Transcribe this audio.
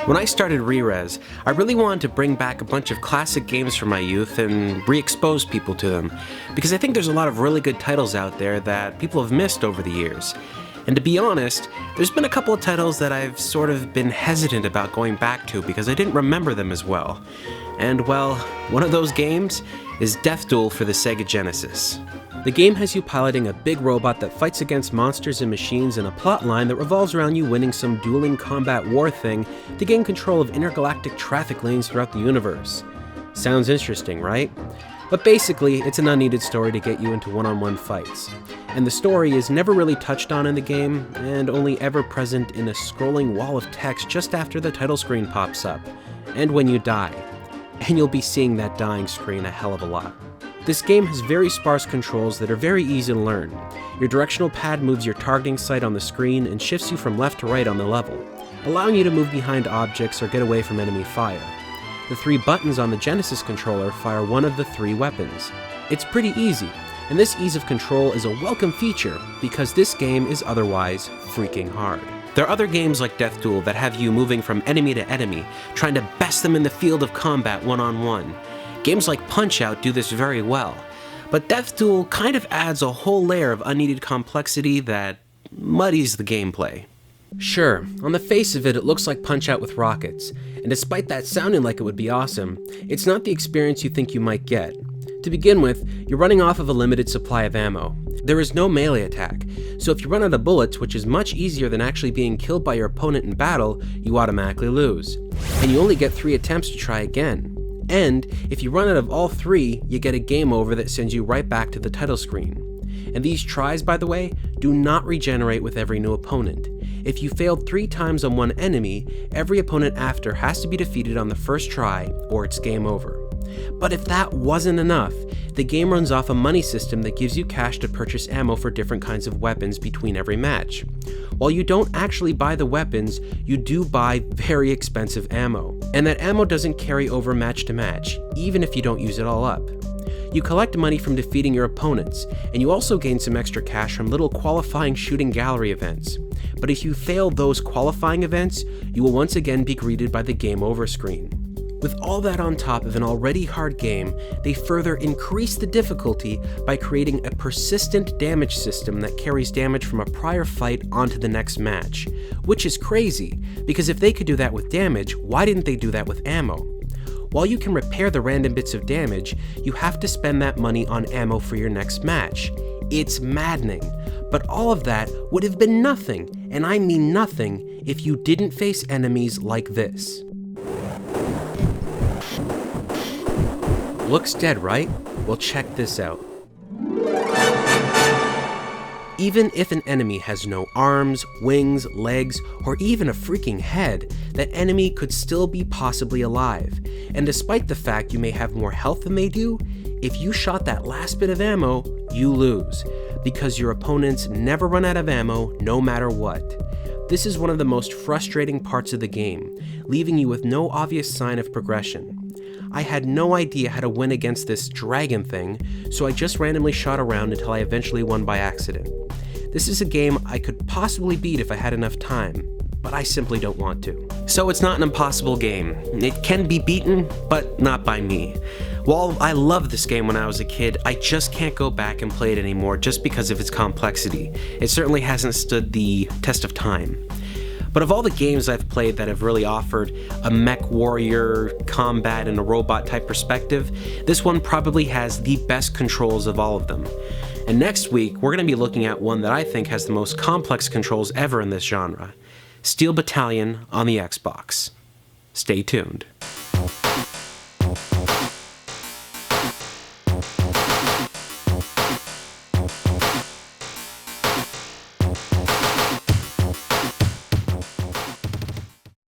When I started Rerez, I really wanted to bring back a bunch of classic games from my youth and re-expose people to them, because I think there's a lot of really good titles out there that people have missed over the years. And to be honest, there's been a couple of titles that I've sort of been hesitant about going back to because I didn't remember them as well. And well, one of those games is Duel for the Sega Genesis. The game has you piloting a big robot that fights against monsters and machines in a plotline that revolves around you winning some dueling combat war thing to gain control of intergalactic traffic lanes throughout the universe. Sounds interesting, right? But basically, it's an unneeded story to get you into one-on-one fights. And the story is never really touched on in the game, and only ever present in a scrolling wall of text just after the title screen pops up, and when you die. And you'll be seeing that dying screen a hell of a lot. This game has very sparse controls that are very easy to learn. Your directional pad moves your targeting sight on the screen and shifts you from left to right on the level, allowing you to move behind objects or get away from enemy fire. The 3 buttons on the Genesis controller fire one of the 3 weapons. It's pretty easy, and this ease of control is a welcome feature because this game is otherwise freaking hard. There are other games like Duel that have you moving from enemy to enemy, trying to best them in the field of combat one-on-one. Games like Punch-Out do this very well, but Duel kind of adds a whole layer of unneeded complexity that muddies the gameplay. Sure, on the face of it, it looks like Punch-Out with rockets, and despite that sounding like it would be awesome, it's not the experience you think you might get. To begin with, you're running off of a limited supply of ammo. There is no melee attack, so if you run out of bullets, which is much easier than actually being killed by your opponent in battle, you automatically lose. And you only get 3 attempts to try again. And if you run out of all 3, you get a game over that sends you right back to the title screen. And these tries, by the way, do not regenerate with every new opponent. If you failed 3 times on one enemy, every opponent after has to be defeated on the first try, or it's game over. But if that wasn't enough, the game runs off a money system that gives you cash to purchase ammo for different kinds of weapons between every match. While you don't actually buy the weapons, you do buy very expensive ammo. And that ammo doesn't carry over match to match, even if you don't use it all up. You collect money from defeating your opponents, and you also gain some extra cash from little qualifying shooting gallery events. But if you fail those qualifying events, you will once again be greeted by the game over screen. With all that on top of an already hard game, they further increase the difficulty by creating a persistent damage system that carries damage from a prior fight onto the next match. Which is crazy, because if they could do that with damage, why didn't they do that with ammo? While you can repair the random bits of damage, you have to spend that money on ammo for your next match. It's maddening, but all of that would have been nothing, and I mean nothing, if you didn't face enemies like this. Looks dead, right? Well, check this out. Even if an enemy has no arms, wings, legs, or even a freaking head, that enemy could still be possibly alive. And despite the fact you may have more health than they do, if you shot that last bit of ammo, you lose, because your opponents never run out of ammo no matter what. This is one of the most frustrating parts of the game, leaving you with no obvious sign of progression. I had no idea how to win against this dragon thing, so I just randomly shot around until I eventually won by accident. This is a game I could possibly beat if I had enough time, but I simply don't want to. So it's not an impossible game. It can be beaten, but not by me. While I loved this game when I was a kid, I just can't go back and play it anymore just because of its complexity. It certainly hasn't stood the test of time. But of all the games I've played that have really offered a mech warrior combat and a robot type perspective, this one probably has the best controls of all of them. And next week, we're going to be looking at one that I think has the most complex controls ever in this genre, Steel Battalion on the Xbox. Stay tuned.